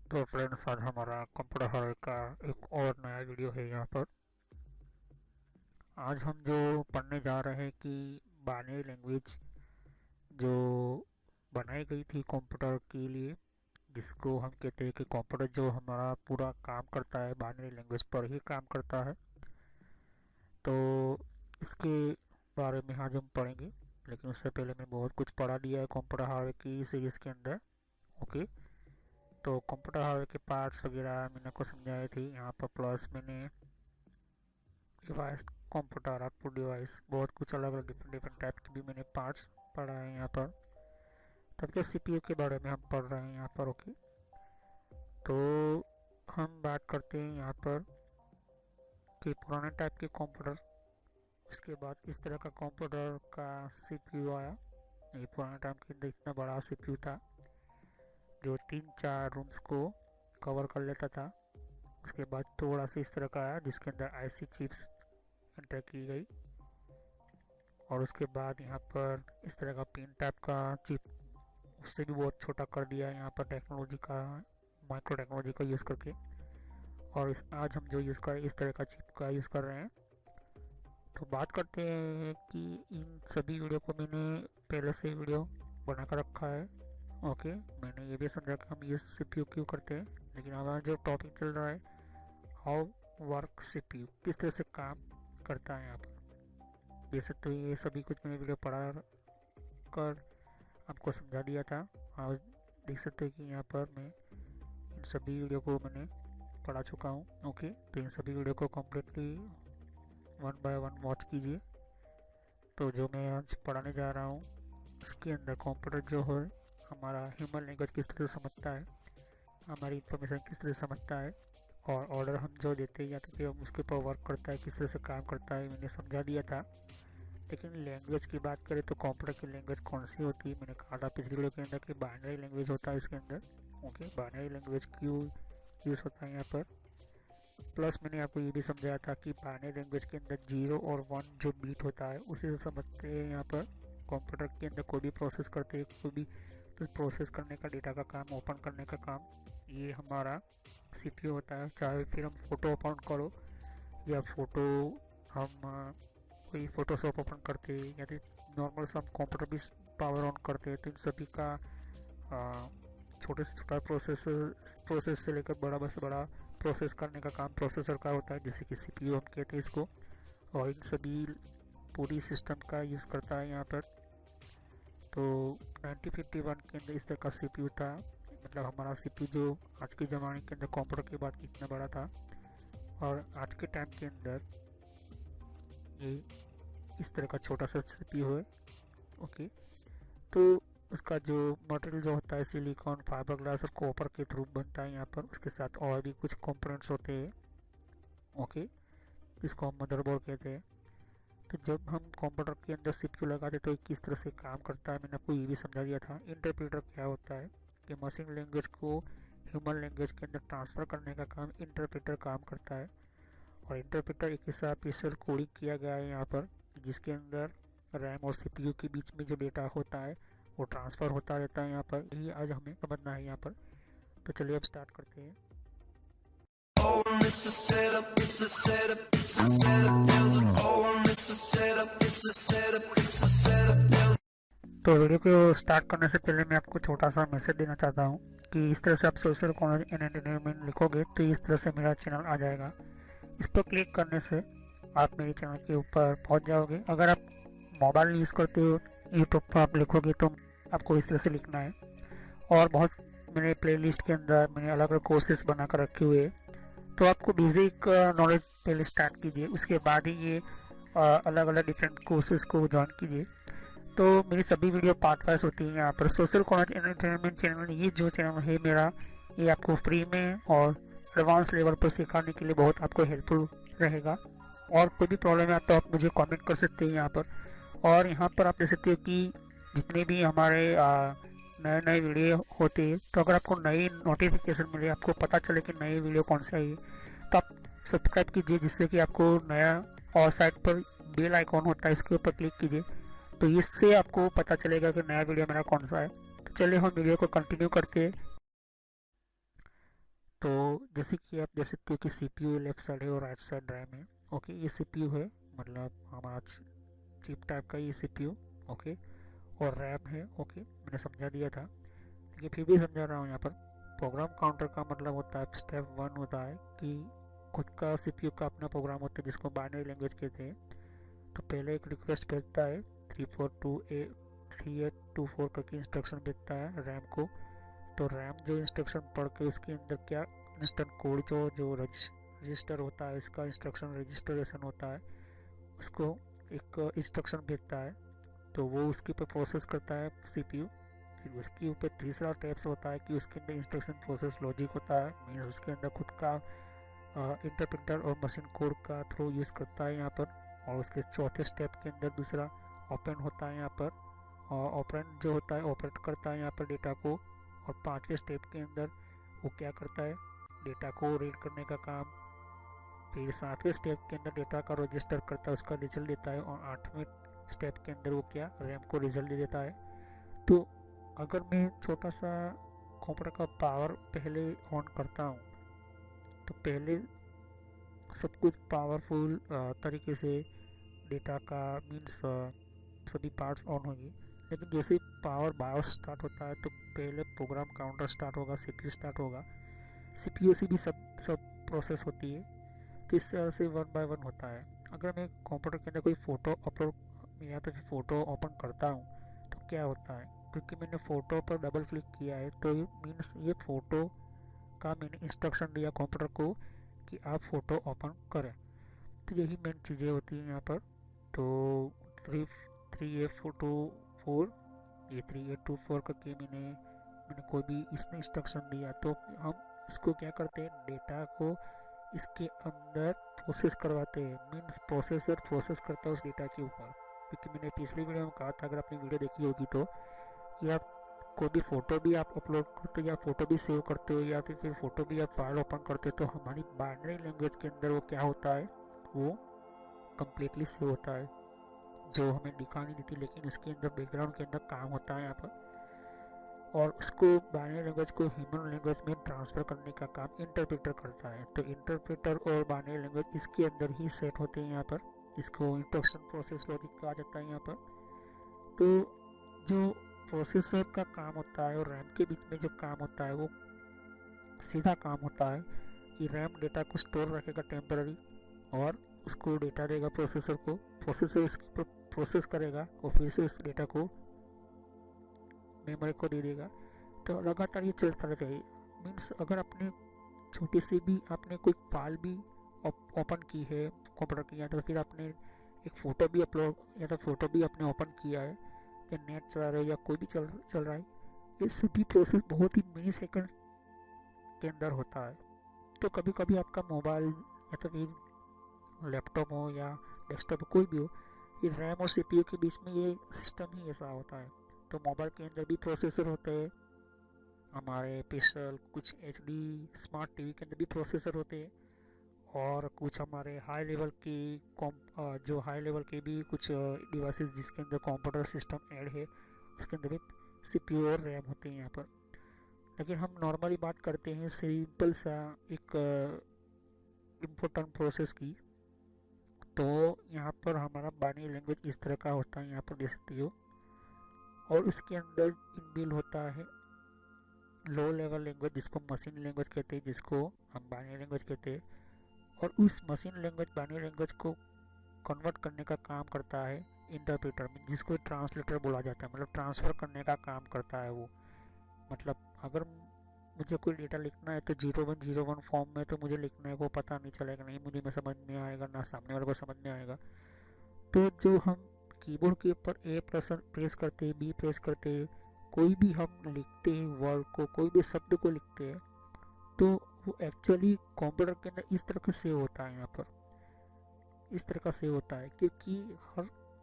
तो फ्रेंड्स, आज हमारा कंप्यूटर हार्डवेयर का एक और नया वीडियो है यहाँ पर। आज हम जो पढ़ने जा रहे हैं कि बाइनरी लैंग्वेज जो बनाई गई थी कंप्यूटर के लिए, जिसको हम कहते हैं कि कंप्यूटर जो हमारा पूरा काम करता है बाइनरी लैंग्वेज पर ही काम करता है। तो इसके बारे में आज हम पढ़ेंगे, लेकिन उससे पहले मैं बहुत कुछ पढ़ा दिया है कंप्यूटर हार्डवेयर की सीरीज़ के अंदर। ओके, तो कंप्यूटर हार्डवेयर के पार्ट्स वगैरह मैंने आपको समझाए थे यहाँ पर, प्लस मैंने डिवाइस, कंप्यूटर आउटपुट डिवाइस, बहुत कुछ अलग अलग डिफरेंट डिफरेंट टाइप के भी मैंने पार्ट्स पढ़ा है यहाँ पर। तब के सीपीयू के बारे में हम पढ़ रहे हैं यहाँ पर। ओके, तो हम बात करते हैं यहाँ पर कि पुराने टाइप के कंप्यूटर, उसके बाद इस तरह का कंप्यूटर का सीपीयू आया। ये पुराने टाइम के अंदर इतना बड़ा सीपीयू था जो 3-4 रूम्स को कवर कर लेता था। उसके बाद थोड़ा सा इस तरह का आया जिसके अंदर आईसी चिप्स एंटर की गई, और उसके बाद यहाँ पर इस तरह का पिन टाइप का चिप, उससे भी बहुत छोटा कर दिया यहाँ पर टेक्नोलॉजी का, माइक्रो टेक्नोलॉजी का यूज़ करके। और आज हम जो यूज़ कर रहे हैं इस तरह का चिप का यूज़ कर रहे हैं। तो बात करते हैं कि इन सभी वीडियो को मैंने पहले से वीडियो बना कर रखा है। ओके, मैंने ये भी समझा कि हम ये सीपीयू क्यों करते हैं, लेकिन हमारा जो टॉपिक चल रहा है हाउ वर्क सीपीयू, किस तरह से काम करता है यहाँ पर। जैसे तो ये सभी कुछ मैंने वीडियो पढ़ा कर आपको समझा दिया था। आप देख सकते हैं कि यहाँ पर मैं इन सभी वीडियो को मैंने पढ़ा चुका हूँ। ओके, तो इन सभी वीडियो को completely one by one watch कीजिए। तो जो मैं आज पढ़ाने जा रहा हूँ उसके अंदर कंप्यूटर जो है हमारा ह्यूमन लैंग्वेज किस तरह से समझता है, हमारी इंफॉर्मेशन किस तरह से समझता है, और ऑर्डर हम जो देते हैं या तो फिर हम उसके ऊपर वर्क करता है, किस तरह से काम करता है, मैंने समझा दिया था। लेकिन लैंग्वेज की बात करें तो कंप्यूटर की लैंग्वेज कौन सी होती है, मैंने कहा था पिछली वीडियो के अंदर कि बाइनरी लैंग्वेज होता है इसके अंदर। ओके, बाइनरी लैंग्वेज क्यों यूज़ होता है यहाँ पर, प्लस मैंने आपको ये भी समझाया था कि बाइनरी लैंग्वेज के अंदर 0 और 1 जो बीट होता है उसी से समझते हैं यहाँ पर। कंप्यूटर के अंदर कोई भी प्रोसेस करते हैं, कोई भी तो प्रोसेस करने का, डेटा का काम, ओपन करने का काम, ये हमारा सीपीयू होता है। चाहे फिर हम फोटो ओपन करो या फोटो हम कोई फोटोशॉप ओपन करते हैं या फिर नॉर्मल से हम कंप्यूटर भी पावर ऑन करते हैं, तो इन सभी का छोटे से छोटा प्रोसेस से लेकर बड़ा से बड़ा प्रोसेस करने का काम प्रोसेसर का होता है, जैसे कि सीपीयू हम कहते हैं इसको। और इन सभी पूरी सिस्टम का यूज़ करता है यहाँ पर। तो 1951 के अंदर इस तरह का सीपीयू था, मतलब हमारा सीपीयू जो आज के ज़माने के अंदर कंप्यूटर के बाद कितना बड़ा था। और आज के टाइम के अंदर ये इस तरह का छोटा सा सीपीयू है। ओके, तो उसका जो मटेरियल जो होता है सिलिकॉन, फाइबर ग्लास और कॉपर के थ्रू बनता है यहाँ पर। उसके साथ और भी कुछ कंपोनेंट्स होते हैं। ओके, जिसको हम मदरबोर्ड कहते हैं। तो जब हम कंप्यूटर के अंदर सीपीयू लगाते तो किस तरह से काम करता है मैंने आपको ये भी समझा दिया था। इंटरप्रेटर क्या होता है कि मशीन लैंग्वेज को ह्यूमन लैंग्वेज के अंदर ट्रांसफ़र करने का काम इंटरप्रेटर काम करता है। और इंटरप्रेटर एक ऐसा स्पेशल कोडिंग किया गया है यहाँ पर, जिसके अंदर रैम और सीपीयू के बीच में जो डेटा होता है वो ट्रांसफ़र होता रहता है यहाँ पर। यही आज हमें समझना है यहाँ पर। तो चलिए अब स्टार्ट करते हैं। तो वीडियो को स्टार्ट करने से पहले मैं आपको छोटा सा मैसेज देना चाहता हूँ कि इस तरह से आप सोशल कॉलेज एंड एंटरटेनमेंट लिखोगे तो इस तरह से मेरा चैनल आ जाएगा। इस पर क्लिक करने से आप मेरे चैनल के ऊपर पहुँच जाओगे। अगर आप मोबाइल यूज़ करते हो, यूट्यूब पर आप लिखोगे तो आपको इस तरह से लिखना है। और बहुत मेरे प्लेलिस्ट के अंदर मैंने अलग अलग कोर्सेज बना कर रखे हुए हैं, तो आपको बेसिक नॉलेज पहले स्टार्ट कीजिए, उसके बाद ही ये अलग अलग डिफरेंट कोर्सेज को ज्वाइन कीजिए। तो मेरी सभी वीडियो पार्ट वाइज होती है यहाँ पर। सोशल कॉलेज एंटरटेनमेंट चैनल, ये जो चैनल है मेरा, ये आपको फ्री में और एडवांस लेवल पर सिखाने के लिए बहुत आपको हेल्पफुल रहेगा। और कोई भी प्रॉब्लम है तो आप मुझे कमेंट कर सकते हैं यहाँ पर। और यहाँ पर आप देख सकते हो कि जितने भी हमारे नए नए वीडियो होते हैं, तो अगर आपको नई नोटिफिकेशन मिले, आपको पता चले कि नई वीडियो कौन सी आई है, तो आप सब्सक्राइब कीजिए, जिससे कि आपको नया, और साइड पर बेल आइकॉन होता है इसके ऊपर क्लिक कीजिए, तो इससे आपको पता चलेगा कि नया वीडियो मेरा कौन सा है। तो चलिए हम वीडियो को कंटिन्यू करते हैं। तो जैसे कि आप देख सकते हो कि सीपीयू लेफ्ट साइड है और राइट साइड रैम है। ओके, ये सीपीयू है, मतलब हमारा चिप टाइप का ये सीपीयू। ओके, और रैम है। ओके, मैंने समझा दिया था, लेकिन फिर भी समझा रहा हूँ यहाँ पर। प्रोग्राम काउंटर का मतलब होता है, स्टेप वन होता है कि खुद का सीपीयू का अपना प्रोग्राम होता है जिसको बाइनरी लैंग्वेज कहते हैं। तो पहले एक रिक्वेस्ट भेजता है 342824 करके इंस्ट्रक्शन भेजता है रैम को। तो रैम जो इंस्ट्रक्शन पढ़ के उसके अंदर क्या इंस्टेंट कोड जो रजिस्टर होता है, इसका इंस्ट्रक्शन रजिस्टरेशन होता है, उसको एक इंस्ट्रक्शन भेजता है। तो वो उसके ऊपर प्रोसेस करता है सीपीयू। फिर उसके ऊपर तीसरा स्टेप्स होता है कि उसके अंदर इंस्ट्रक्शन प्रोसेस लॉजिक होता है, मीन्स उसके अंदर खुद का इंटरप्रेटर और मशीन कोड का थ्रू यूज़ करता है यहाँ पर। और उसके चौथे स्टेप के अंदर दूसरा ऑपरेंड होता है यहाँ पर, और ऑपरेंड जो होता है ऑपरेट करता है यहाँ पर डेटा को। और पाँचवें स्टेप के अंदर वो क्या करता है, डेटा को रीड करने का काम। फिर सातवें स्टेप के अंदर डेटा का रजिस्टर करता है, उसका रिजल्ट देता है। और आठवें स्टेप के अंदर वो क्या रैम को रिजल्ट दे देता है। तो अगर मैं छोटा सा कंप्यूटर का पावर पहले ऑन करता हूँ, तो पहले सब कुछ पावरफुल तरीके से डेटा का मीन्स सभी पार्ट्स ऑन होंगे। लेकिन जैसे ही पावर बायोस स्टार्ट होता है तो पहले प्रोग्राम काउंटर स्टार्ट होगा, सीपीयू स्टार्ट होगा, सीपीयू से भी सब प्रोसेस होती है। तो इस तरह से वन बाय वन होता है। अगर मैं कंप्यूटर के अंदर कोई फ़ोटो अपलोड या तो फिर फ़ोटो ओपन करता हूँ, तो क्या होता है, क्योंकि मैंने फ़ोटो पर डबल क्लिक किया है तो ये मीन्स ये फ़ोटो का मैंने इंस्ट्रक्शन दिया कंप्यूटर को कि आप फ़ोटो ओपन करें। तो यही मेन चीज़ें होती हैं यहाँ पर। तो three three F two four, ये 3824 करके मैंने कोई भी इसने इंस्ट्रक्शन दिया, तो हम इसको क्या करते हैं, डेटा को इसके अंदर प्रोसेस करवाते हैं। मीन्स प्रोसेसर प्रोसेस करता है उस डेटा के ऊपर। क्योंकि मैंने पिछली वीडियो में कहा था, अगर आपने वीडियो देखी होगी तो, कि आप कोई भी फ़ोटो भी आप अपलोड करते हो या फ़ोटो भी सेव करते हो या फिर फ़ोटो भी आप फाइल ओपन करते हो, तो हमारी बाइनरी लैंग्वेज के अंदर वो क्या होता है, वो कम्प्लीटली सेव होता है। जो हमें दिखा नहीं देती, लेकिन उसके अंदर बैकग्राउंड के अंदर काम होता है यहाँ पर। और उसको बाइनरी लैंग्वेज को ह्यूमन लैंग्वेज में ट्रांसफ़र करने का काम इंटरप्रेटर करता है। तो इंटरप्रेटर और बाइनरी लैंग्वेज इसके अंदर ही सेट होते हैं यहाँ पर। इसको इंस्ट्रक्शन प्रोसेस लॉजिक कहा जाता है यहाँ पर। तो जो प्रोसेसर का काम होता है और रैम के बीच में जो काम होता है, वो सीधा काम होता है कि रैम डेटा को स्टोर रखेगा टेम्पररी, और उसको डेटा देगा प्रोसेसर को, प्रोसेसर उसके ऊपर प्रोसेस करेगा और फिर से उस डेटा को मेमोरी को दे देगा। तो लगातार ये चलता रहता है। मीन्स अगर आपने छोटी सी भी आपने कोई फाइल भी ओपन की है कंप्यूटर की, या तो फिर आपने एक फ़ोटो भी अपलोड या तो फ़ोटो भी आपने ओपन किया है, या नेट चला रहे हो या कोई भी चल रहा है, ये सभी प्रोसेस बहुत ही मिली सेकेंड के अंदर होता है। तो कभी कभी आपका मोबाइल या तो फिर लैपटॉप हो या डेस्कटॉप कोई भी हो, ये रैम और सीपीयू के बीच में ये सिस्टम ही ऐसा होता है। तो मोबाइल के अंदर भी प्रोसेसर होते हैं, हमारे पिक्सल कुछ एचडी स्मार्ट टीवी के अंदर भी प्रोसेसर होते हैं, और कुछ हमारे हाई लेवल की जो हाई लेवल के भी कुछ डिवाइसेस जिसके अंदर कंप्यूटर सिस्टम ऐड है, उसके अंदर भी सीपीयू और रैम होते हैं यहाँ पर। लेकिन हम नॉर्मली बात करते हैं सिंपल सा एक इम्पोर्टेंट प्रोसेस की। तो यहाँ पर हमारा बाइनरी लैंग्वेज इस तरह का होता है, यहाँ पर देख सकते हो। और उसके अंदर इनबिल्ट होता है लो लेवल लैंग्वेज, जिसको मशीन लैंग्वेज कहते हैं, जिसको हम बाइनरी लैंग्वेज कहते हैं। और उस मशीन लैंग्वेज बाइनरी लैंग्वेज को कन्वर्ट करने का काम करता है इंटरप्रेटर में, जिसको ट्रांसलेटर बोला जाता है। मतलब ट्रांसफ़र करने का काम करता है वो। मतलब अगर मुझे कोई डेटा लिखना है तो 0101 फॉर्म में तो मुझे लिखने को पता नहीं चलेगा, नहीं मुझे में समझ में आएगा, ना सामने वाले को समझ में आएगा। तो जो हम कीबोर्ड के ऊपर ए प्रेस करते हैं, बी प्रेस करते हैं, कोई भी हम लिखते हैं वर्ड को, कोई भी शब्द को लिखते हैं, तो वो एक्चुअली कंप्यूटर के अंदर इस तरह से सेव होता है। यहाँ पर इस तरह का सेव होता है क्योंकि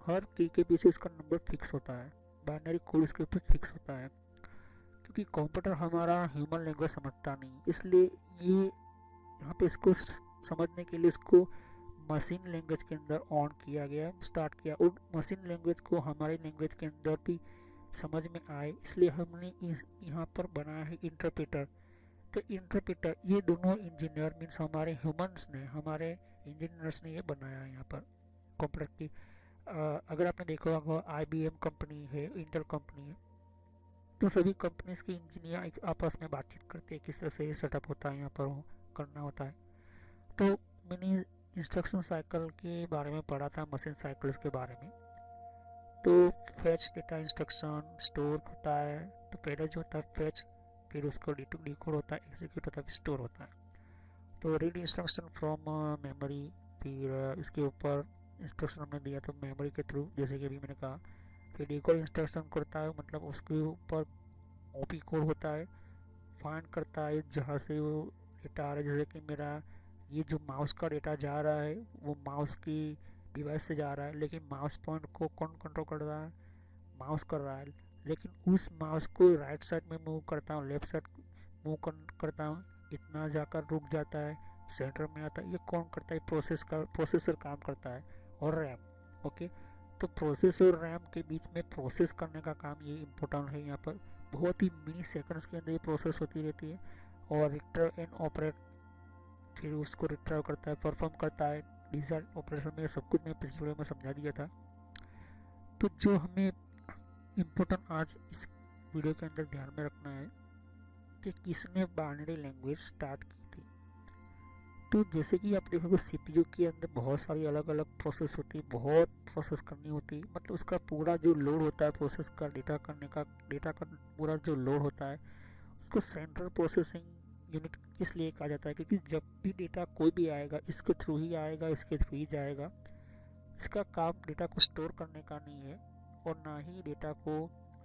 हर की के पीछे इसका नंबर फिक्स होता है, बाइनरी कोड इसके ऊपर फिक्स होता है। क्योंकि कंप्यूटर हमारा ह्यूमन लैंग्वेज समझता नहीं, इसलिए ये यहाँ पे इसको समझने के लिए इसको मशीन लैंग्वेज के अंदर ऑन किया गया, स्टार्ट किया, और मशीन लैंग्वेज को हमारी लैंग्वेज के अंदर भी समझ में आए, इसलिए हमने यहाँ पर बनाया है इंटरप्रेटर। तो इंटरप्रेटर ये दोनों इंजीनियर मीन्स हमारे ह्यूमंस ने, हमारे इंजीनियर्स ने ये बनाया है यहाँ पर कंप्यूटर की। अगर आपने देखा होगा IBM कंपनी है, इंटेल कंपनी है, तो सभी कंपनीज के इंजीनियर आपस में बातचीत करते हैं किस तरह से ये सेटअप होता है, यहाँ पर करना होता है। तो मैंने इंस्ट्रक्शन साइकिल के बारे में पढ़ा था, मशीन साइकिल्स के बारे में। तो फैच डेटा इंस्ट्रक्शन स्टोर होता है, तो पहले जो होता है फैच, फिर उसको डिकोड होता है, एग्जीक्यूट होता है, फिर स्टोर होता है। तो रीड इंस्ट्रक्शन फ्रॉम मेमोरी, फिर इसके ऊपर इंस्ट्रक्शन हमने दिया तो मेमोरी के थ्रू, जैसे कि अभी मैंने कहा। फिर डिकोड इंस्ट्रक्शन करता है, मतलब उसके ऊपर ओपी कोड होता है, फाइंड करता है जहाँ से वो डेटा आ रहा है। जैसे कि मेरा ये जो माउस का डेटा जा रहा है वो माउस की डिवाइस से जा रहा है, लेकिन माउस पॉइंट को कौन कंट्रोल कर रहा है, माउस कर रहा है। लेकिन उस माउस को राइट साइड में मूव करता हूँ, लेफ्ट साइड मूव करता हूँ, इतना जाकर रुक जाता है, सेंटर में आता है, ये कौन करता है, प्रोसेसर काम करता है, और रैम। ओके, तो प्रोसेसर और रैम के बीच में प्रोसेस करने का काम ये इम्पोर्टेंट है यहाँ पर। बहुत ही मिनी सेकंड्स के अंदर ये प्रोसेस होती रहती है, और रिट्रीव एंड ऑपरेट, फिर उसको रिट्रीव करता है, परफॉर्म करता है डिजाइन ऑपरेशन में। सब कुछ मैं पिछले वीडियो में समझा दिया था। तो जो हमें इम्पोर्टेंट आज इस वीडियो के अंदर ध्यान में रखना है कि किसने बाइनरी लैंग्वेज स्टार्ट की थी। तो जैसे कि आप देखोगे CPU के अंदर बहुत सारी अलग अलग प्रोसेस होती है, बहुत प्रोसेस करनी होती है, मतलब उसका पूरा जो लोड होता है प्रोसेस का, डेटा का पूरा जो लोड होता है, उसको सेंट्रल प्रोसेसिंग यूनिट इसलिए कहा जाता है क्योंकि जब भी डेटा कोई भी आएगा इसके थ्रू ही आएगा, इसके थ्रू ही जाएगा। इसका काम डेटा को स्टोर करने का नहीं है, और ना ही डेटा को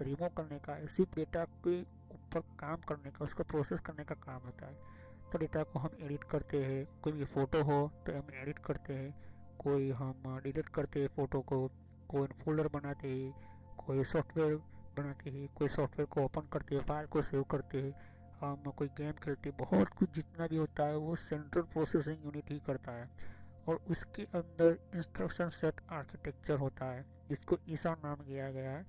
रिमूव करने का है, सिर्फ डेटा के ऊपर काम करने का, उसका प्रोसेस करने का काम होता है। तो डेटा को हम एडिट करते हैं, कोई भी फ़ोटो हो तो हम एडिट करते हैं, कोई हम डिलीट करते हैं फ़ोटो को, कोई फोल्डर बनाते हैं, कोई सॉफ्टवेयर बनाते हैं, कोई सॉफ्टवेयर को ओपन करते हैं, फाइल को सेव करते हैं, हम कोई गेम खेलते हैं, बहुत कुछ जितना भी होता है वो सेंट्रल प्रोसेसिंग यूनिट ही करता है। और उसके अंदर इंस्ट्रक्शन सेट आर्किटेक्चर होता है जिसको ईसा नाम दिया गया है।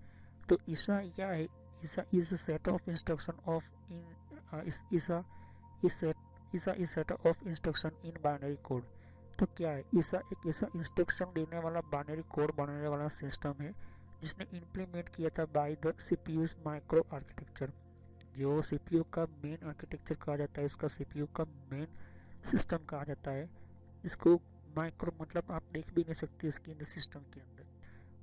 तो ईसा क्या है, ISA is a set of instruction of in ISA is set of instruction in binary code. तो क्या है, ईसा एक ऐसा इंस्ट्रक्शन देने वाला बाइनरी कोड बनाने वाला सिस्टम है जिसने इम्प्लीमेंट किया था by the CPU's micro architecture. जो CPU का मेन आर्किटेक्चर कहा जाता है, उसका CPU का मेन सिस्टम कहा जाता है, इसको माइक्रो मतलब आप देख भी नहीं सकते इसके अंदर सिस्टम के अंदर।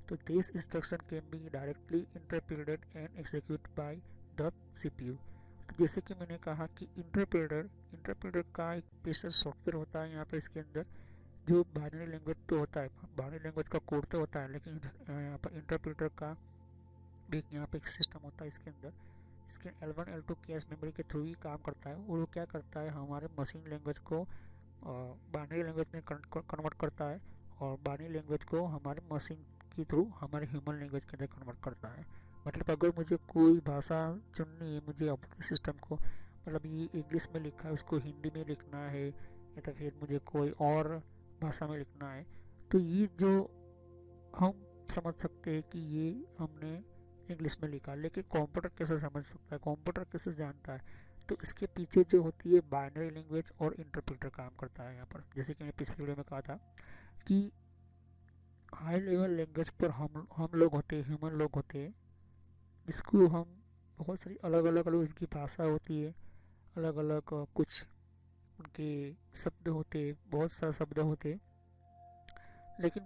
तो this instruction can be directly interpreted and execute by the CPU। तो जैसे कि मैंने कहा कि इंटरप्रेटर का एक स्पेशल सॉफ्टवेयर होता है यहाँ पे इसके अंदर, जो बाइनरी लैंग्वेज तो होता है, बाइनरी लैंग्वेज का कोड तो होता है, लेकिन यहाँ पर इंटरप्रेटर का भी यहाँ पे एक सिस्टम होता है इसके अंदर। इसके L1 L2 कैश मेमोरी के थ्रू ही काम करता है, और वो क्या करता है, हमारे मशीन लैंग्वेज को बाइनरी लैंग्वेज में कन्वर्ट करता है, और बाइनरी लैंग्वेज को हमारे मशीन के थ्रू हमारे ह्यूमन लैंग्वेज के अंदर कन्वर्ट करता है। मतलब अगर मुझे कोई भाषा चुननी है, मुझे ऑपरेटिंग सिस्टम को, मतलब ये इंग्लिश में लिखा है उसको हिंदी में लिखना है, या तो फिर मुझे कोई और भाषा में लिखना है, तो ये जो हम समझ सकते हैं कि ये हमने इंग्लिश में लिखा, लेकिन कंप्यूटर कैसे समझ सकता है, कंप्यूटर कैसे जानता है। तो इसके पीछे जो होती है बाइनरी लैंग्वेज और इंटरप्रेटर काम करता है यहाँ पर। जैसे कि मैं पिछले वीडियो में कहा था कि हाई लेवल लैंग्वेज पर हम लोग होते हैं, ह्यूमन लोग होते हैं, जिसको हम बहुत सारी अलग अलग उसकी भाषा होती है, अलग अलग कुछ उनके शब्द होते हैं, बहुत सारे शब्द होते हैं। लेकिन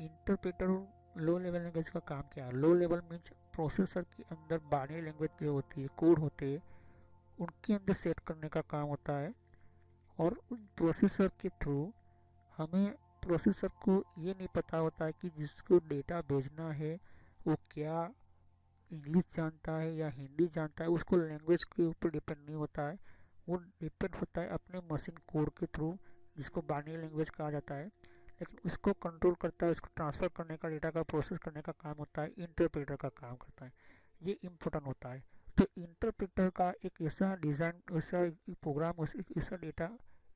इंटरप्रेटर लो लेवल लैंग्वेज का काम क्या है, लो लेवल मीन्स प्रोसेसर के अंदर बाइनरी लैंग्वेज जो होती है, कोड होते हैं, उनके अंदर सेट करने का काम होता है। और उन प्रोसेसर के थ्रू हमें, प्रोसेसर को ये नहीं पता होता है कि जिसको डेटा भेजना है वो क्या इंग्लिश जानता है या हिंदी जानता है, उसको लैंग्वेज के ऊपर डिपेंड नहीं होता है, वो डिपेंड होता है अपने मशीन कोड के थ्रू, जिसको बाइनरी लैंग्वेज कहा जाता है। लेकिन उसको कंट्रोल करता है, उसको ट्रांसफ़र करने का, डेटा का प्रोसेस करने का काम होता है, इंटरप्रेटर का काम करता है। ये इम्पोर्टेंट होता है। तो इंटरप्रेटर का एक ऐसा डिज़ाइन, ऐसा प्रोग्राम, ऐसा डेटा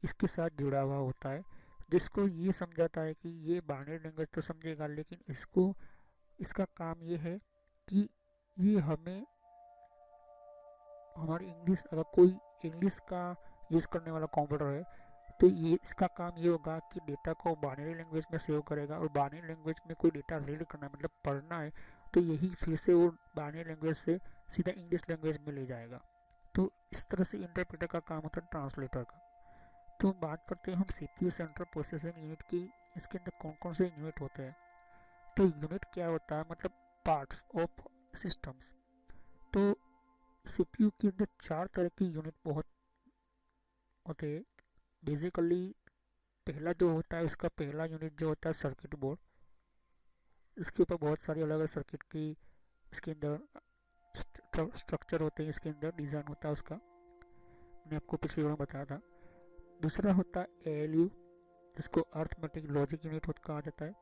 इसके साथ जुड़ा हुआ होता है जिसको ये समझाता है कि ये बाइनरी लैंग्वेज तो समझेगा, लेकिन इसको, इसका काम ये है कि ये हमें, हमारी इंग्लिश, अगर कोई इंग्लिश का यूज़ करने वाला कंप्यूटर है, तो ये इसका काम ये होगा कि डेटा को बाइनरी लैंग्वेज में सेव करेगा, और बाइनरी लैंग्वेज में कोई डेटा रीड करना है मतलब पढ़ना है, तो यही फिर से वो बाइनरी लैंग्वेज से सीधा इंग्लिश लैंग्वेज में ले जाएगा। तो इस तरह से इंटरप्रेटर का काम होता है ट्रांसलेटर का। तो बात करते हैं हम सीपीयू सेंट्रल प्रोसेसिंग यूनिट की। इसके अंदर कौन कौन से यूनिट होते हैं। तो यूनिट क्या होता है, मतलब पार्ट्स ऑफ सिस्टम्स। तो सीपीयू के अंदर 4 तरह की यूनिट बहुत होते हैं बेसिकली। पहला जो होता है, उसका पहला यूनिट जो होता है सर्किट बोर्ड। इसके ऊपर बहुत सारी अलग अलग सर्किट की इसके अंदर स्ट्रक्चर होते हैं, इसके अंदर डिज़ाइन होता है उसका, मैंने आपको पिछले वीडियो में बताया था। दूसरा होता है एएलयू, जिसको अर्थमेटिक लॉजिक यूनिट कहा जाता है।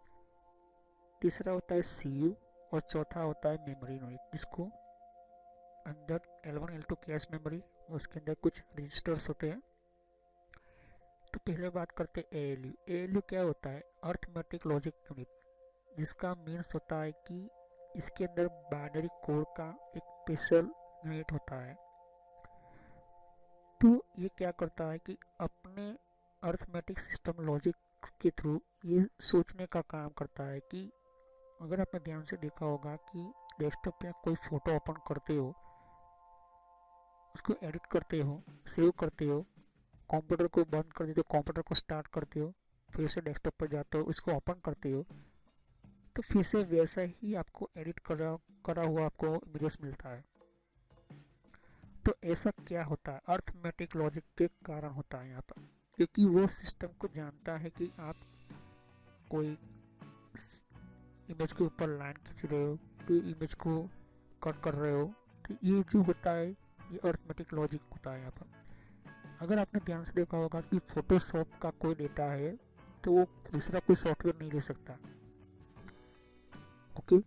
तीसरा होता है सीयू, और चौथा होता है मेमोरी यूनिट, जिसको अंदर L1 L2 कैश मेमोरी, उसके अंदर कुछ रजिस्टर्स होते हैं। तो पहले बात करते हैं एएलयू। एएलयू क्या होता है, अर्थमेटिक लॉजिक यूनिट, जिसका मीन्स होता है कि इसके अंदर बाइनरी कोड का एक स्पेशल यूनिट होता है। तो ये क्या करता है कि अपने अर्थमेटिक सिस्टम लॉजिक के थ्रू ये सोचने का काम करता है कि अगर आपने ध्यान से देखा होगा कि डेस्कटॉप पे कोई फोटो ओपन करते हो, उसको एडिट करते हो, सेव करते हो, कंप्यूटर को बंद कर देते हो, कंप्यूटर को स्टार्ट करते हो, फिर से डेस्कटॉप पर जाते हो, इसको ओपन करते हो, तो फिर से वैसा ही आपको एडिट करा हुआ आपको इमेजेस मिलता है। तो ऐसा क्या होता है, अर्थमेटिक लॉजिक के कारण होता है यहाँ पर, क्योंकि वो सिस्टम को जानता है कि आप कोई इमेज के ऊपर लाइन खींच रहे हो, कोई इमेज को कट कर रहे हो, तो ये जो होता है ये अर्थमेटिक लॉजिक होता है यहाँ पर। अगर आपने ध्यान से देखा होगा कि फोटोशॉप का कोई डेटा है, तो वो दूसरा कोई सॉफ्टवेयर नहीं ले सकता। ओके,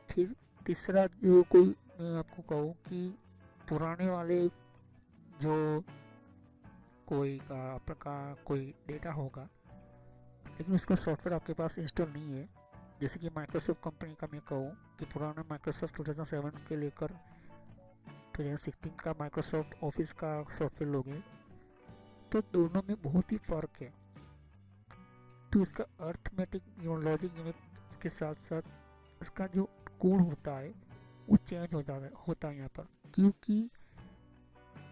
फिर तीसरा जो कोई मैं आपको कहूँ कि पुराने वाले जो कोई का आपका कोई डेटा होगा, लेकिन उसका सॉफ्टवेयर आपके पास इंस्टॉल नहीं है, जैसे कि माइक्रोसॉफ्ट कंपनी का मैं कहूँ कि पुराना माइक्रोसॉफ्ट 2007 के लेकर 2016 का माइक्रोसॉफ्ट ऑफिस का सॉफ्टवेयर लोगे, तो दोनों में बहुत ही फ़र्क है। तो इसका अर्थमेटिक लॉजिक यूनिट के साथ साथ इसका जो कोड होता है वो चेंज होता है यहाँ पर, क्योंकि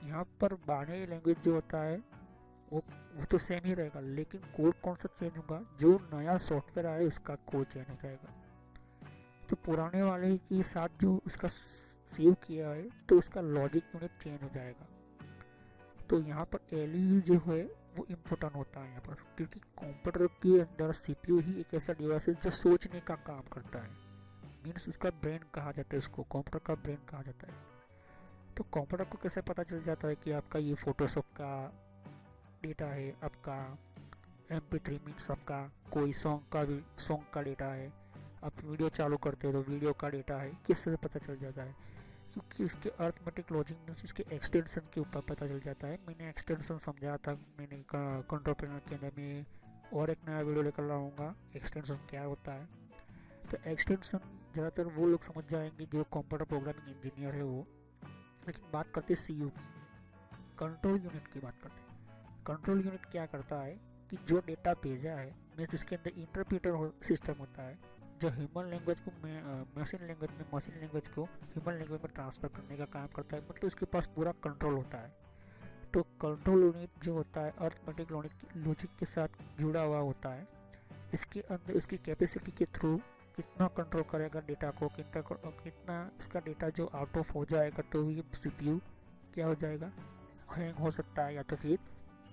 यहाँ पर बाइनरी लैंग्वेज जो होता है वो तो सेम ही रहेगा, लेकिन कोड कौन सा चेंज होगा, जो नया सॉफ्टवेयर आए उसका कोड चेंज हो जाएगा। तो पुराने वाले के साथ जो उसका सेव किया है, तो उसका लॉजिक यूनिट चेंज हो जाएगा। तो यहाँ पर एलयू जो है वो इम्पोर्टेंट होता है यहाँ पर, क्योंकि कंप्यूटर के अंदर सीपीयू ही एक ऐसा डिवाइस है जो सोचने का काम करता है, मीन्स उसका ब्रेन कहा जाता है, उसको कंप्यूटर का ब्रेन कहा जाता है। तो कंप्यूटर को कैसे पता चल जाता है कि आपका ये फोटोशॉप का डेटा है, आपका MP3 मीन्स आपका कोई सॉन्ग का डेटा है, आप वीडियो चालू करते हो तो वीडियो का डेटा है, किससे पता चल जाता है, क्योंकि उसके अर्थमेटिक लॉजिक मीन्स उसके एक्सटेंशन के ऊपर पता चल जाता है। मैंने एक्सटेंशन समझाया था, मैंने कंट्रोल पैनल के अंदर में और एक नया वीडियो लेकर लाऊंगा एक्सटेंशन क्या होता है। तो एक्सटेंशन ज़्यादातर वो लोग समझ जाएंगे जो कंप्यूटर प्रोग्रामिंग इंजीनियर है वो। लेकिन बात करते हैं CU की, कंट्रोल यूनिट की बात करते हैं। कंट्रोल यूनिट क्या करता है कि जो डेटा भेजा है मीन्स उसके अंदर इंटरप्रेटर सिस्टम होता है, जो ह्यूमन लैंग्वेज को मशीन लैंग्वेज को ह्यूमन लैंग्वेज में ट्रांसफर करने का काम करता है, मतलब उसके पास पूरा कंट्रोल होता है। तो कंट्रोल यूनिट जो होता है अर्थमेटिक लॉजिक के साथ जुड़ा हुआ होता है। इसके अंदर उसकी कैपेसिटी के थ्रू कितना कंट्रोल करेगा डेटा को, कितना उसका डेटा जो आउट ऑफ हो जाएगा, तो ये सीपीयू क्या हो जाएगा, हैंग हो सकता है, या तो फिर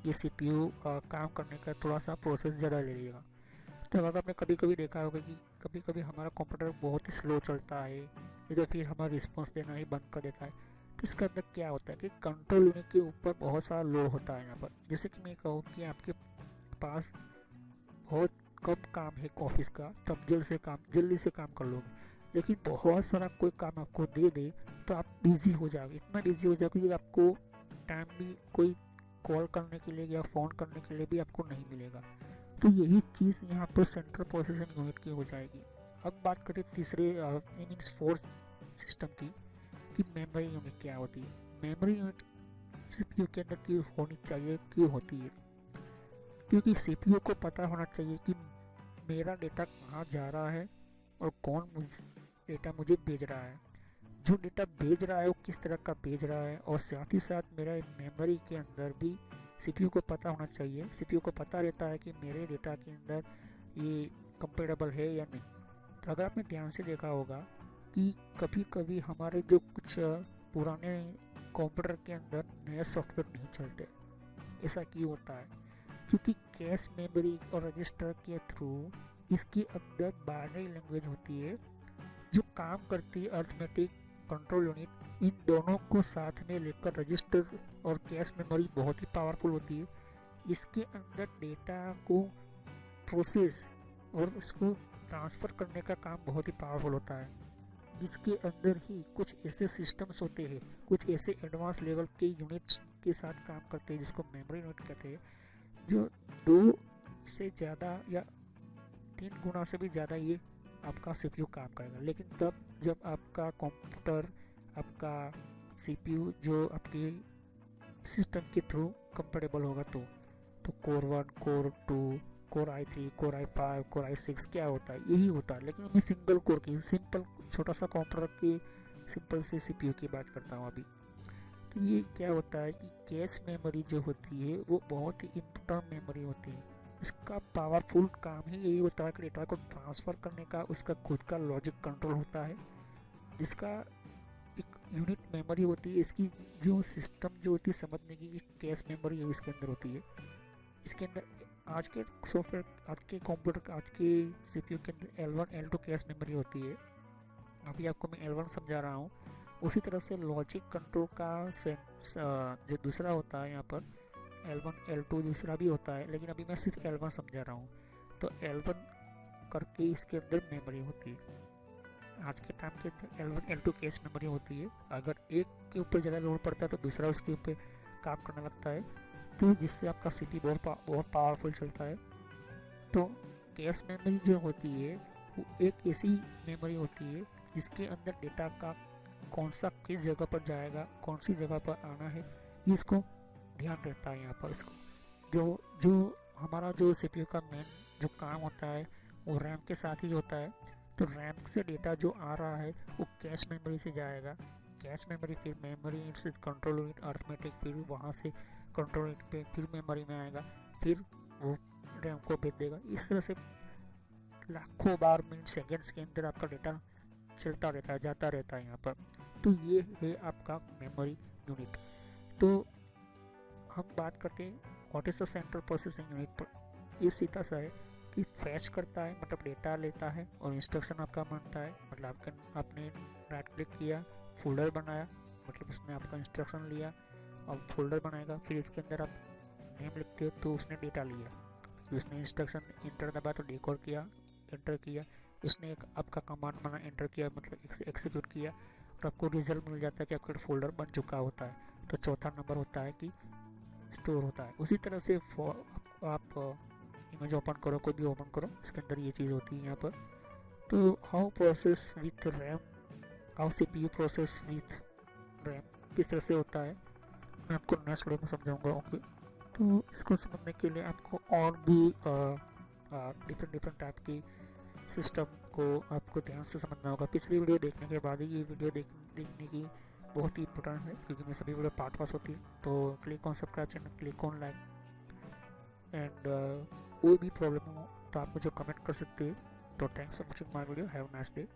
ये सीपीयू काम करने का थोड़ा सा प्रोसेस ज़्यादा ले लेगा। तो अगर आपने कभी कभी देखा होगा कि कभी कभी हमारा कंप्यूटर बहुत ही स्लो चलता है, या तो फिर हमारा रिस्पॉन्स देना ही बंद कर देता है, तो इसका अंदर क्या होता है कि कंट्रोल यूनिट के ऊपर बहुत सारा लोड होता है यहाँ पर। जैसे कि मैं कहूँ कि आपके पास बहुत कम काम है ऑफिस का, तो आप जल्दी से काम कर लोगे, लेकिन बहुत सारा कोई काम आपको दे दे तो आप बिजी हो जाओगे, इतना बिजी हो जाओगे कि आपको टाइम भी कोई कॉल करने के लिए या फ़ोन करने के लिए भी आपको नहीं मिलेगा। तो यही चीज़ यहाँ पर सेंट्रल प्रोसेसिंग यूनिट की हो जाएगी। अब बात करें तीसरे मीन्स फोर्थ सिस्टम की, कि मेमोरी यूनिट क्या होती है। मेमोरी यूनिट सीपीयू के अंदर क्यों होनी चाहिए, क्यों होती है? क्योंकि सीपीयू को पता होना चाहिए कि मेरा डेटा कहाँ जा रहा है और कौन डेटा मुझे भेज रहा है। जो डेटा भेज रहा है वो किस तरह का भेज रहा है, और साथ ही साथ मेरा मेमोरी के अंदर भी सीपीयू को पता होना चाहिए। सीपीयू को पता रहता है कि मेरे डेटा के अंदर ये कंपेटेबल है या नहीं। तो अगर आपने ध्यान से देखा होगा कि कभी कभी हमारे जो कुछ पुराने कंप्यूटर के अंदर नए सॉफ्टवेयर नहीं चलते। ऐसा क्यों होता है? क्योंकि कैश मेमोरी और रजिस्टर के थ्रू इसके अंदर बाइनरी लैंग्वेज होती है जो काम करती है अर्थमेटिक कंट्रोल यूनिट। इन दोनों को साथ में लेकर रजिस्टर और कैश मेमोरी बहुत ही पावरफुल होती है। इसके अंदर डेटा को प्रोसेस और उसको ट्रांसफ़र करने का काम बहुत ही पावरफुल होता है। इसके अंदर ही कुछ ऐसे सिस्टम्स होते हैं, कुछ ऐसे एडवांस लेवल के यूनिट्स के साथ काम करते हैं जिसको मेमोरी यूनिट कहते हैं, जो 2 से ज़्यादा या 3 गुना से भी ज़्यादा ये आपका सीपीयू काम करेगा। लेकिन तब जब आपका कंप्यूटर, आपका सीपीयू जो आपके सिस्टम के थ्रू कंपेटेबल होगा तो core 1, core 2, core i3, core i5, core i6 क्या होता है? यही होता है। लेकिन मैं सिंगल कोर की सिंपल छोटा सा कंप्यूटर के सिंपल से सीपीयू की बात करता हूँ अभी। तो ये क्या होता है कि कैश मेमोरी जो होती है वो बहुत ही इम्पोर्टेंट मेमोरी होती है। इसका पावरफुल काम ही यही होता है कि डेटा को ट्रांसफ़र करने का उसका खुद का लॉजिक कंट्रोल होता है, जिसका एक यूनिट मेमोरी होती है। इसकी जो सिस्टम जो होती है समझने की कैश मेमोरी है इसके अंदर होती है। इसके अंदर आज के सॉफ्टवेयर, आज के कंप्यूटर, आज के सीपीयू के अंदर L1 L2 कैश मेमोरी होती है। अभी आपको मैं L1 समझा रहा हूँ। उसी तरह से लॉजिक कंट्रोल का जो दूसरा होता है यहाँ पर L1 L2 दूसरा भी होता है, लेकिन अभी मैं सिर्फ L1 समझा रहा हूँ। तो L1 करके इसके अंदर मेमोरी होती है। आज के टाइम के अंदर L1 L2 कैश मेमोरी होती है। अगर एक के ऊपर ज़्यादा लोड पड़ता है तो दूसरा उसके ऊपर काम करने लगता है, तो जिससे आपका सीपीयू बहुत पावरफुल चलता है। तो कैश मेमोरी जो होती है वो एक ऐसी मेमोरी होती है जिसके अंदर डेटा का कौन सा किस जगह पर जाएगा, कौन सी जगह पर आना है, इसको ध्यान रहता है यहाँ पर। इसको जो हमारा जो सीपीयू का मेन जो काम होता है वो रैम के साथ ही होता है। तो रैम से डेटा जो आ रहा है वो कैश मेमोरी से जाएगा। कैश मेमोरी फिर मेमोरी यूनिट से कंट्रोल यूनिट अर्थमेटिक, फिर वहाँ से कंट्रोल यूनिट पे फिर मेमोरी में आएगा, फिर वो रैम को भेज देगा। इस तरह से लाखों बार मिनट सेकेंड्स के अंदर आपका डेटा चलता रहता है, जाता रहता है यहाँ पर। तो ये है आपका मेमोरी यूनिट। तो हम बात करते हैं what is the central processing unit पर। ये सीधा सा है कि फैच करता है, मतलब डेटा लेता है और इंस्ट्रक्शन आपका मानता है। मतलब आपने राइट क्लिक किया, फोल्डर बनाया, मतलब उसने आपका इंस्ट्रक्शन लिया और फोल्डर बनाएगा। फिर इसके अंदर आप नेम लिखते हो तो उसने डेटा लिया, उसने इंस्ट्रक्शन इंटर दबा तो डिकोड किया, एंटर किया, उसने एक आपका कमांड बना, एंटर किया, मतलब एक्सिक्यूट किया, और आपको रिजल्ट मिल जाता है कि आपका फोल्डर बन चुका होता है। तो चौथा नंबर होता है कि स्टोर होता है। उसी तरह से आप इमेज ओपन करो, कोई भी ओपन करो, इसके अंदर ये चीज़ होती है यहाँ पर। तो how process with RAM, how CPU process with RAM किस तरह से होता है मैं आपको नेक्स्ट वीडियो में समझाऊंगा। ओके, तो इसको समझने के लिए आपको और भी डिफरेंट टाइप की सिस्टम को आपको ध्यान से समझना होगा। पिछली वीडियो देखने के बाद ही ये वीडियो देखने की बहुत ही इंपॉर्टेंट है, क्योंकि मैं सभी वीडियो पार्ट पास होती है। तो click on subscribe channel, click on like, and कोई भी प्रॉब्लम हो तो आप मुझे कमेंट कर सकते हैं। तो thanks for watching my video, have a nice day.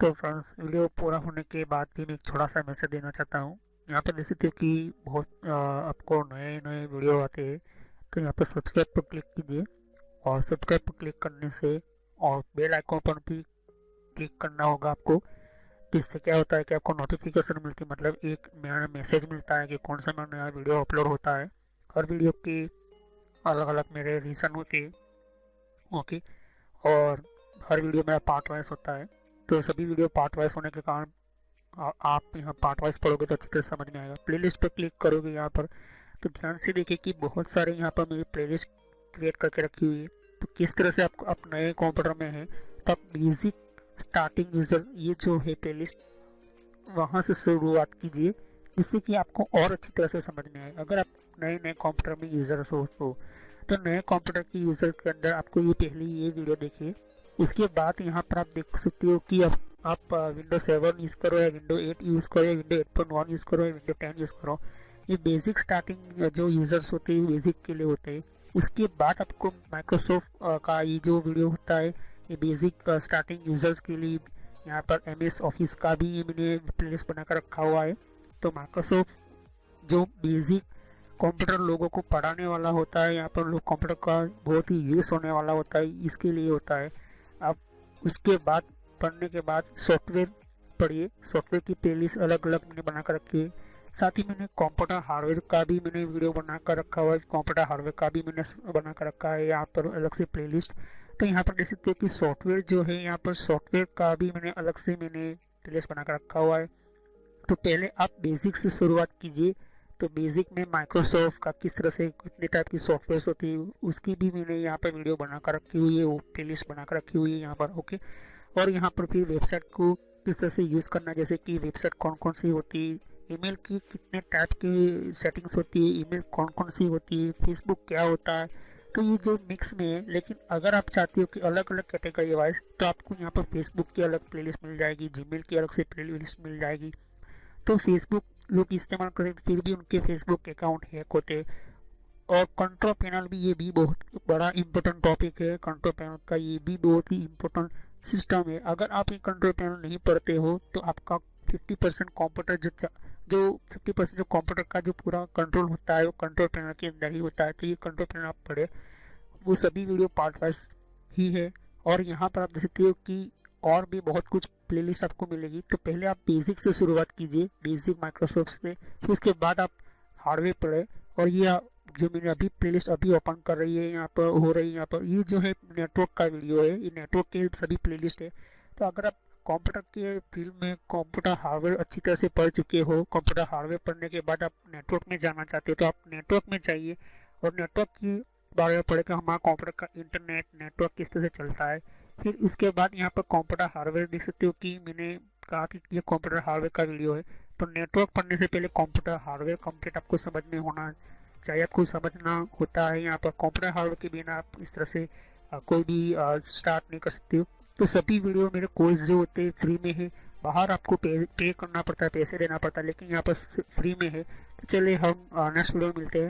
तो फ्रेंड्स, वीडियो पूरा होने के बाद भी मैं एक थोड़ा सा मैसेज देना चाहता हूँ। यहाँ पर देख सकते हो कि बहुत आपको नए नए वीडियो आते हैं, तो यहाँ पर सब्सक्राइब पर क्लिक कीजिए, और सब्सक्राइब पर क्लिक करने से और बेल आइकॉन पर भी क्लिक करना होगा आपको। इससे क्या होता है कि आपको नोटिफिकेशन मिलती है, मतलब एक नया मैसेज मिलता है कि कौन सा नया वीडियो अपलोड होता है। हर वीडियो की अलग अलग मेरे रीज़न होते हैं। ओके, और हर वीडियो मेरा पार्ट वाइज होता है। तो सभी वीडियो पार्ट वाइज होने के कारण आप यहाँ पार्ट वाइज पढ़ोगे तो अच्छी तरह समझ में आएगा। प्लेलिस्ट पर क्लिक करोगे यहाँ पर तो ध्यान से देखिए कि बहुत सारे यहाँ पर मेरी प्लेलिस्ट क्रिएट करके रखी हुई है। तो किस तरह से आपको आप नए कंप्यूटर में हैं तो आप बेसिक स्टार्टिंग यूज़र ये जो है प्लेलिस्ट वहाँ से शुरुआत कीजिए, जिससे कि आपको और अच्छी तरह से समझ में आए। अगर आप नए नए कंप्यूटर में यूज़र्स हो तो नए कंप्यूटर के यूज़र के अंदर आपको ये पहले ये वीडियो देखिए। उसके बाद यहाँ पर आप देख सकते हो कि आप विंडो 7 यूज़ करो या विंडो 8 यूज़ करो या विंडो 8.1 यूज़ करो या विंडो 10 यूज़ करो। ये बेसिक स्टार्टिंग जो यूज़र्स होते हैं बेसिक के लिए होते हैं। उसके बाद आपको माइक्रोसॉफ्ट का ये जो वीडियो होता है ये बेसिक स्टार्टिंग यूज़र्स के लिए यहाँ पर MS ऑफिस का भी ये मैंने प्लेलिस्ट बनाकर रखा हुआ है। तो माइक्रोसॉफ्ट जो बेसिक कंप्यूटर लोगों को पढ़ाने वाला होता है, यहाँ पर लोग कंप्यूटर का बहुत ही यूज़ होने वाला होता है, इसके लिए होता है। अब उसके बाद पढ़ने के बाद सॉफ्टवेयर पढ़िए। सॉफ्टवेयर की प्लेलिस्ट अलग अलग मैंने बना कर रखी है। साथ ही मैंने कंप्यूटर हार्डवेयर का भी मैंने वीडियो बना कर रखा हुआ है। कंप्यूटर हार्डवेयर का भी मैंने बना कर रखा है यहाँ पर अलग से प्लेलिस्ट। तो यहाँ पर देख सकते हो कि सॉफ्टवेयर जो है यहाँ पर सॉफ्टवेयर का भी मैंने अलग से मैंने प्लेलिस्ट बना कर रखा हुआ है। तो पहले आप बेसिक से शुरुआत कीजिए। तो बेसिक में माइक्रोसॉफ्ट का किस तरह से कितने टाइप की सॉफ्टवेयर होती है उसकी भी मैंने यहाँ पर वीडियो बनाकर रखी हुई है, वो प्लेलिस्ट बनाकर रखी हुई है यहाँ पर। ओके, और यहाँ पर फिर वेबसाइट को किस तरह से यूज़ करना, जैसे कि वेबसाइट कौन कौन सी होती है, ईमेल की कितने टाइप की सेटिंग्स होती है, ईमेल कौन कौन सी होती है, फेसबुक क्या होता है। तो ये जो मिक्स में है, लेकिन अगर आप चाहते हो कि अलग अलग कैटेगरी वाइज तो आपको यहाँ पर फेसबुक की अलग प्लेलिस्ट मिल जाएगी, जीमेल की अलग से प्लेलिस्ट मिल जाएगी। तो फेसबुक लोग इस्तेमाल करें फिर भी उनके फेसबुक अकाउंट हैक होते। और कंट्रोल पैनल भी ये भी बहुत बड़ा इम्पोर्टेंट टॉपिक है। कंट्रोल पैनल का ये भी बहुत ही इम्पोर्टेंट सिस्टम है। अगर आप ये कंट्रोल पैनल नहीं पढ़ते हो तो आपका 50% कंप्यूटर जो 50% जो कंप्यूटर का जो पूरा कंट्रोल होता है वो कंट्रोल पैनल के अंदर ही होता है। तो ये कंट्रोल पैनल आप पढ़े, वो सभी वीडियो पार्ट वाइज ही है। और यहाँ पर आप देख सकते हो कि और भी बहुत कुछ प्लेलिस्ट आपको मिलेगी। तो पहले आप बेसिक से शुरुआत कीजिए, बेसिक माइक्रोसॉफ्ट से, फिर उसके बाद आप हार्डवेयर पढ़े। और ये जो मैंने अभी प्लेलिस्ट अभी ओपन कर रही है यहाँ पर हो रही है, यहाँ पर ये जो है नेटवर्क का वीडियो है, ये नेटवर्क के सभी प्लेलिस्ट है। तो अगर आप कंप्यूटर के फील्ड में कंप्यूटर हार्डवेयर अच्छी तरह से पढ़ चुके हो, कंप्यूटर हार्डवेयर पढ़ने के बाद आप नेटवर्क में जाना चाहते हो तो आप नेटवर्क में जाइए और नेटवर्क की बारे में पढ़े कि हमारा कंप्यूटर का इंटरनेट नेटवर्क किस तरह से चलता है। फिर उसके बाद यहाँ पर कंप्यूटर हार्डवेयर देख सकते हो कि मैंने कहा कि ये कंप्यूटर हार्डवेयर का वीडियो है। तो नेटवर्क पढ़ने से पहले कंप्यूटर हार्डवेयर कंप्लीट आपको समझ में होना चाहिए, आपको समझना होता है। यहाँ पर कंप्यूटर हार्डवेयर के बिना आप इस तरह से कोई भी स्टार्ट नहीं कर सकते हो। तो सभी वीडियो मेरे कोर्स जो होते हैं फ्री में है, बाहर आपको पे करना पड़ता है, पैसे देना पड़ता है, लेकिन यहाँ पर फ्री में है। तो चलिए हम नेक्स्ट वीडियो में मिलते हैं।